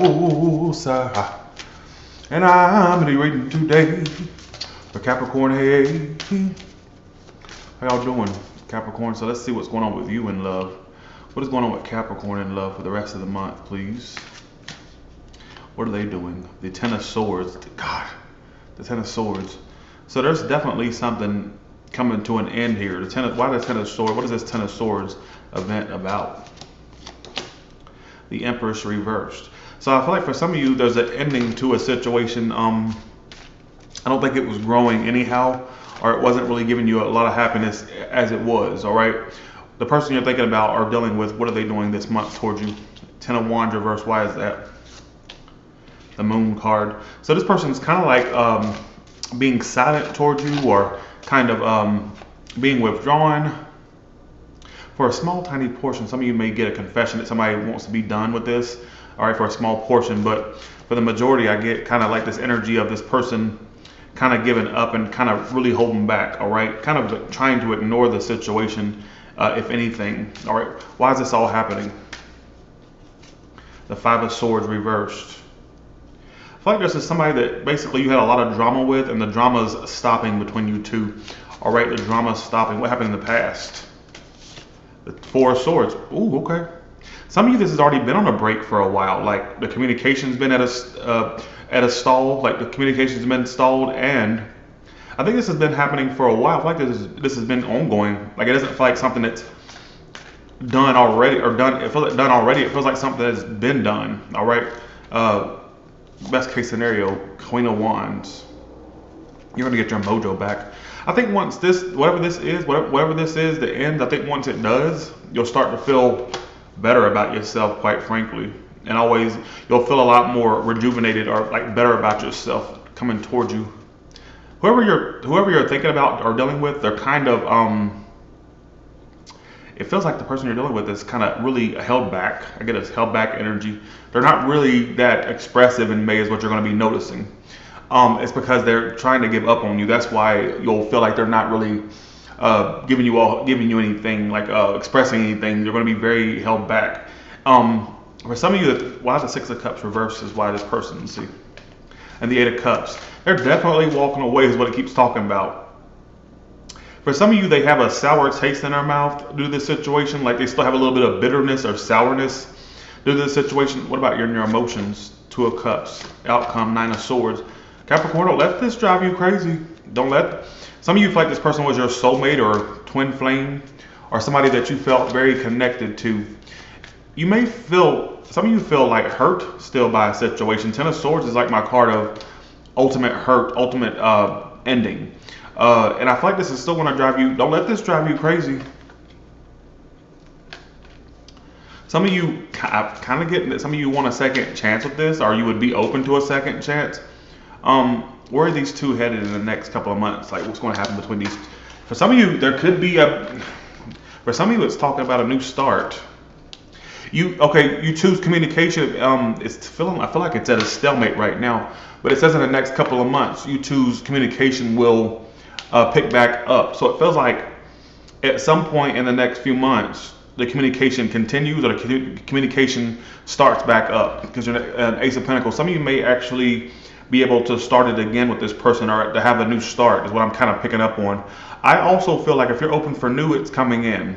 Sir. And I'm reading today for Capricorn. Hey, how y'all doing, Capricorn? So let's see what's going on with you in love. What is going on with Capricorn in love for the rest of the month, please? What are they doing? The Ten of Swords. God, the Ten of Swords. So there's definitely something coming to an end here. Why the Ten of Swords? What is this Ten of Swords event about? The Empress reversed. So I feel like for some of you, there's an ending to a situation. I don't think it was growing anyhow, or it wasn't really giving you a lot of happiness as it was, all right? The person you're thinking about or dealing with, what are they doing this month towards you? Ten of Wands reverse, why is that? The Moon card. So this person's kind of like being silent towards you, or kind of being withdrawn. For a small, tiny portion, some of you may get a confession that somebody wants to be done with this, all right, for a small portion, but for the majority, I get kind of like this energy of this person kind of giving up and kind of really holding back, all right, kind of trying to ignore the situation, if anything, all right. Why is this all happening? The Five of Swords reversed. I feel like this is somebody that basically you had a lot of drama with, and the drama's stopping between you two, all right, the drama's stopping. What happened in the past? The Four of Swords. Ooh, okay. Some of you, this has already been on a break for a while. Like the communication's been at a stall. Like the communication's been stalled, and I think this has been happening for a while. I feel like this has been ongoing. Like it doesn't feel like something that's done already or done. It feels like done already. It feels like something that's been done. All right. Best case scenario, Queen of Wands. You're gonna get your mojo back. I think once this, whatever this is, the end, I think once it does, you'll start to feel better about yourself, quite frankly. And always, you'll feel a lot more rejuvenated or like better about yourself coming towards you. Whoever you're thinking about or dealing with, they're kind of, it feels like the person you're dealing with is kind of really held back. I get this held back energy. They're not really that expressive in May is what you're going to be noticing. It's because they're trying to give up on you. That's why you'll feel like they're not really giving you anything, like expressing anything. You're going to be very held back. For some of you, why the Six of Cups reversed is why this person, see, and the Eight of Cups, they're definitely walking away is what it keeps talking about. For some of you, they have a sour taste in their mouth due to this situation. Like they still have a little bit of bitterness or sourness due to this situation. What about your emotions? Two of Cups, outcome, Nine of Swords. Capricorn, don't let this drive you crazy. Don't let. Some of you feel like this person was your soulmate or twin flame, or somebody that you felt very connected to. You may feel, some of you feel like hurt still by a situation. Ten of Swords is like my card of ultimate hurt, ultimate ending. And I feel like this is still going to drive you. Don't let this drive you crazy. Some of you kind of get that some of you want a second chance with this, or you would be open to a second chance. Where are these two headed in the next couple of months? Like what's going to happen between these? For some of you, there could be for some of you, it's talking about a new start. You choose communication. I feel like it's at a stalemate right now, but it says in the next couple of months, you choose communication will pick back up. So it feels like at some point in the next few months, the communication continues or the communication starts back up because you're an Ace of Pentacles. Some of you may actually be able to start it again with this person or to have a new start is what I'm kind of picking up on. I also feel like if you're open for new, it's coming in.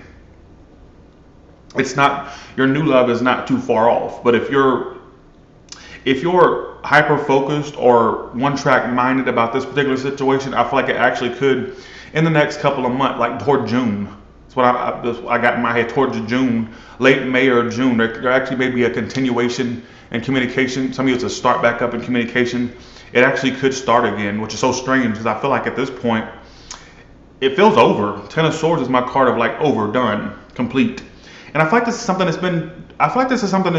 It's not, your new love is not too far off, but if you're hyper focused or one track minded about this particular situation, I feel like it actually could in the next couple of months, like toward June. That's what I got in my head, towards June, late May or June. There actually may be a continuation in communication. Some of you, it's a start back up in communication. It actually could start again, which is so strange because I feel like at this point, it feels over. Ten of Swords is my card of like overdone, complete. And I feel like this is something that's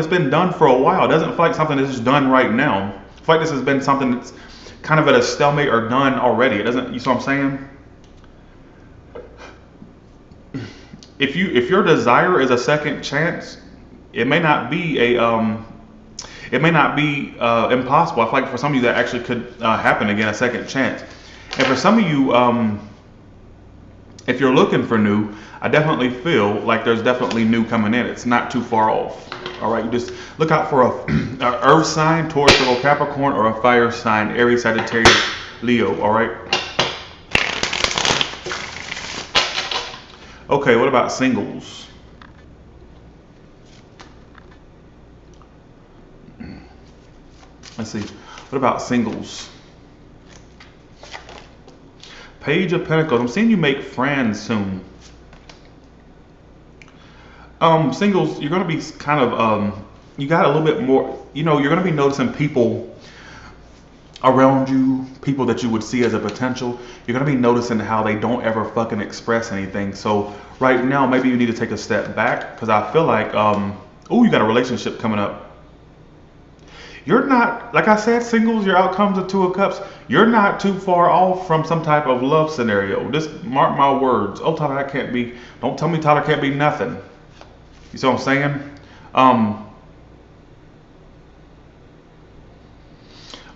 been done for a while. It doesn't feel like something that's just done right now. I feel like this has been something that's kind of at a stalemate or done already. It doesn't, you see what I'm saying? If your desire is a second chance, it may not be impossible. I feel like for some of you that actually could happen again, a second chance. And for some of you, If you're looking for new, I definitely feel like there's definitely new coming in. It's not too far off. All right, you just look out for a earth sign, Taurus, Virgo, Capricorn, or a fire sign, Aries, Sagittarius, Leo. All right. Okay, what about singles? Let's see. What about singles? Page of Pentacles. I'm seeing you make friends soon. Singles, you're going to be kind of, you got a little bit more, you're going to be noticing people around you, people that you would see as a potential. You're going to be noticing how they don't ever fucking express anything. So right now, maybe you need to take a step back, because I feel like, you got a relationship coming up. You're not, like I said, singles, your outcomes are 2 of Cups. You're not too far off from some type of love scenario. Just mark my words. Oh, Tyler, that can't be, don't tell me Tyler can't be nothing. You see what I'm saying?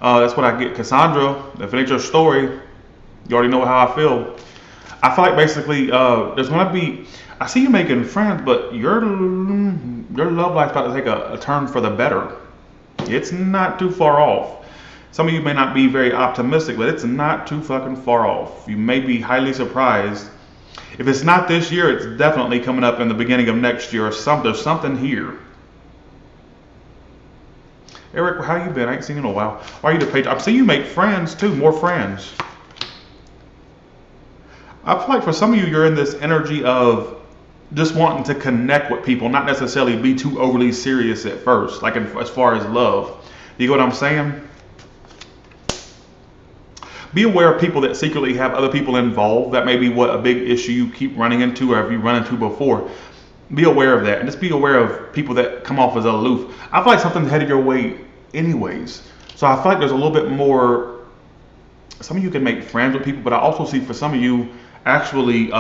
That's what I get. Cassandra, if it ain't your story, you already know how I feel. I feel like basically there's going to be, I see you making friends, but your love life's about to take a turn for the better. It's not too far off. Some of you may not be very optimistic, but it's not too fucking far off. You may be highly surprised. If it's not this year, it's definitely coming up in the beginning of next year or something. There's something here. Eric, how you been? I ain't seen you in a while. Why are you the page? I see you make friends too, more friends. I feel like for some of you, you're in this energy of just wanting to connect with people, not necessarily be too overly serious at first, like as far as love. You get what I'm saying? Be aware of people that secretly have other people involved. That may be what a big issue you keep running into, or have you run into before. Be aware of that, and just be aware of people that come off as aloof. I feel like something's headed your way anyways. So I feel like there's a little bit more, some of you can make friends with people, but I also see for some of you, actually,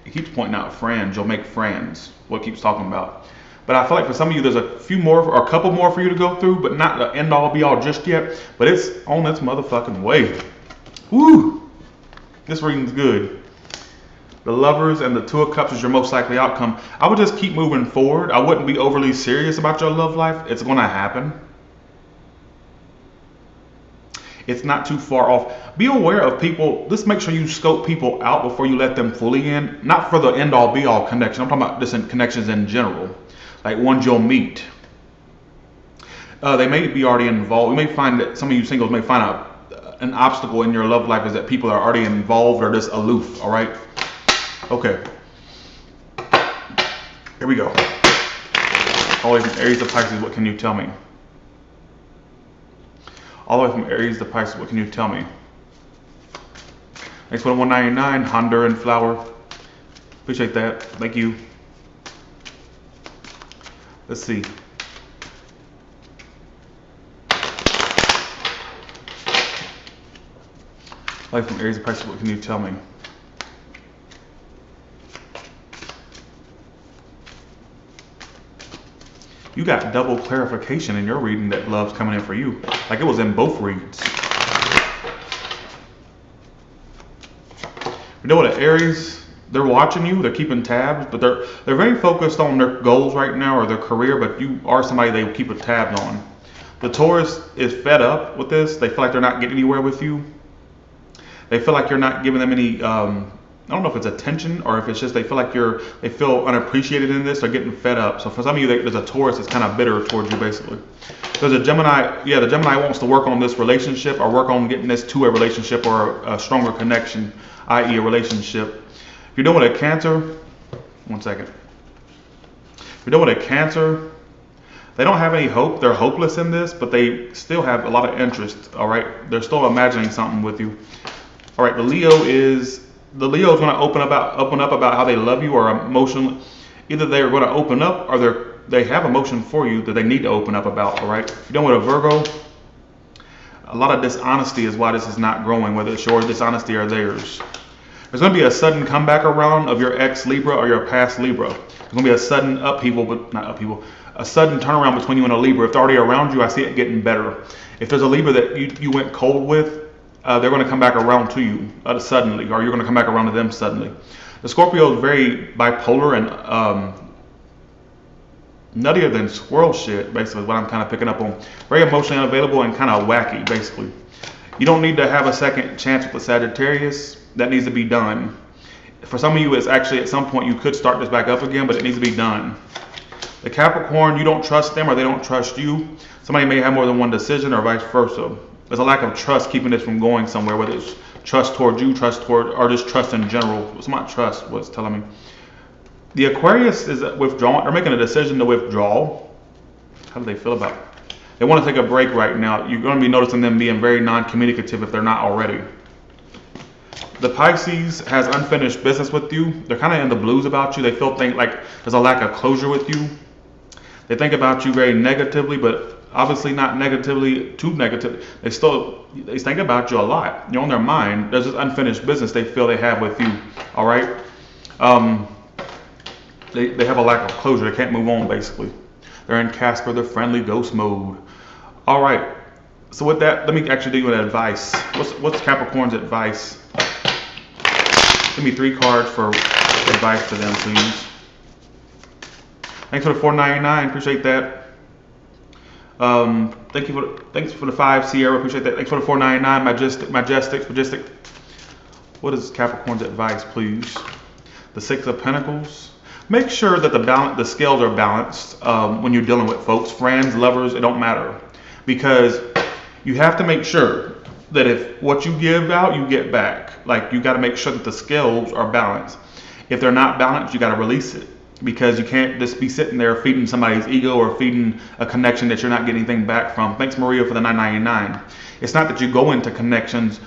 it keeps pointing out friends. You'll make friends. What it keeps talking about. But I feel like for some of you, there's a few more or a couple more for you to go through, but not the end all be all just yet. But it's on its motherfucking way. Woo! This reading's good. The Lovers and the 2 of Cups is your most likely outcome. I would just keep moving forward. I wouldn't be overly serious about your love life. It's going to happen. It's not too far off. Be aware of people. Just make sure you scope people out before you let them fully in. Not for the end all be all connection. I'm talking about just in connections in general. Like ones you'll meet. They may be already involved. You may find that some of you singles may find out an obstacle in your love life is that people are already involved or just aloof. All right. Okay. Here we go. All the way from Aries to Pisces, what can you tell me? All the way from Aries to Pisces, what can you tell me? Next one, 199, Honduran flower. Appreciate that. Thank you. Let's see. All the way from Aries to Pisces, what can you tell me? You got double clarification in your reading that love's coming in for you. Like it was in both reads. You know what, Aries, they're watching you, they're keeping tabs, but they're very focused on their goals right now or their career, but you are somebody they keep a tab on. The Taurus is fed up with this. They feel like they're not getting anywhere with you. They feel like you're not giving them any, I don't know if it's attention or if it's just they feel like they feel unappreciated in this. They're getting fed up. So for some of you, there's a Taurus that's kind of bitter towards you, basically. There's a Gemini, the Gemini wants to work on this relationship or work on getting this to a relationship or a stronger connection, i.e. a relationship. If you're dealing with a Cancer, one second. If you're dealing with a Cancer, they don't have any hope. They're hopeless in this, but they still have a lot of interest, all right? They're still imagining something with you. All right, the Leo is going to open up about how they love you or emotionally. Either they're going to open up or they have emotion for you that they need to open up about, all right? If you're dealing with a Virgo, a lot of dishonesty is why this is not growing, whether it's your dishonesty or theirs. There's going to be a sudden comeback around of your ex Libra or your past Libra. There's going to be a sudden a sudden turnaround between you and a Libra. If they're already around you, I see it getting better. If there's a Libra that you went cold with, they're going to come back around to you suddenly, or you're going to come back around to them suddenly. The Scorpio is very bipolar and nuttier than squirrel shit, basically, what I'm kind of picking up on. Very emotionally unavailable and kind of wacky, basically. You don't need to have a second chance with the Sagittarius. That needs to be done. For some of you, it's actually at some point you could start this back up again, but it needs to be done. The Capricorn, you don't trust them or they don't trust you. Somebody may have more than one decision or vice versa. There's a lack of trust keeping this from going somewhere, whether it's trust toward you, or just trust in general. It's not trust, what's telling me. The Aquarius is withdrawing. They're making a decision to withdraw. How do they feel about it? They want to take a break right now. You're going to be noticing them being very non-communicative if they're not already. The Pisces has unfinished business with you. They're kind of in the blues about you. They feel like there's a lack of closure with you. They think about you very negatively, but obviously not negatively, too negative. They think about you a lot. You're on their mind. There's this unfinished business they feel they have with you. All right. They have a lack of closure. They can't move on, basically. They're in Casper, the friendly ghost mode. All right. So with that, let me actually do you an advice. What's Capricorn's advice? Give me 3 cards for advice to them, please. Thanks for the $4.99. Appreciate that. Thanks for the 5, Sierra. Appreciate that. Thanks for the $4.99. Majestic. What is Capricorn's advice, please? The 6 of Pentacles. Make sure that the scales are balanced when you're dealing with folks, friends, lovers. It don't matter, because you have to make sure that if what you give out, you get back. Like, you got to make sure that the scales are balanced. If they're not balanced, you got to release it, because you can't just be sitting there feeding somebody's ego or feeding a connection that you're not getting anything back from. Thanks, Maria, for the $9.99. It's not that you go into connections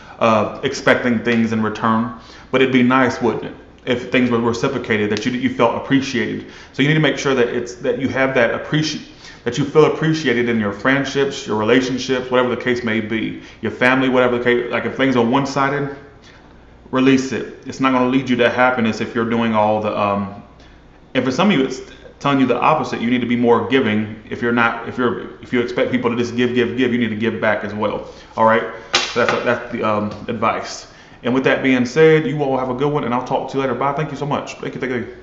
expecting things in return, but it'd be nice, wouldn't it, if things were reciprocated, that you felt appreciated. So you need to make sure that you have that you feel appreciated in your friendships, your relationships, whatever the case may be, your family, whatever the case. Like, if things are one-sided, release it. It's not going to lead you to happiness if you're doing all the. And for some of you, it's telling you the opposite. You need to be more giving. If you expect people to just give, you need to give back as well. All right. So that's the advice. And with that being said, you all have a good one, and I'll talk to you later. Bye. Thank you so much. Thank you.